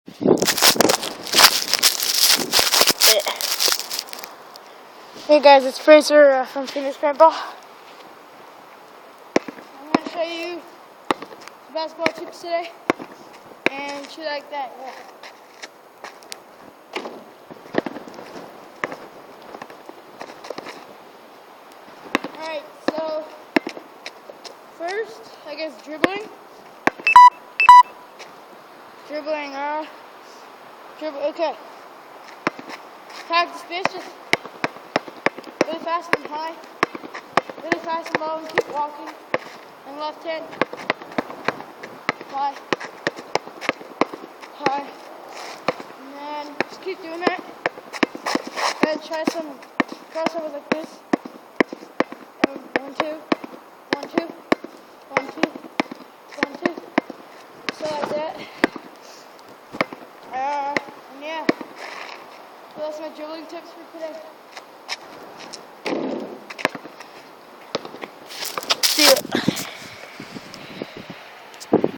Hey guys, it's Fraser from Phoenix Grandpa. I'm going to show you some basketball tips today and shit like that. Yeah. Alright, so first, I guess dribbling. Okay. Practice this, just really fast and high. Really fast and low and keep walking. And left hand. High. High. And then just keep doing that. And try some crossovers like this. And 1, 2, 1, 2, 1, 2, 1, 2. So like that. And yeah. So that's my dribbling tips for today. See ya.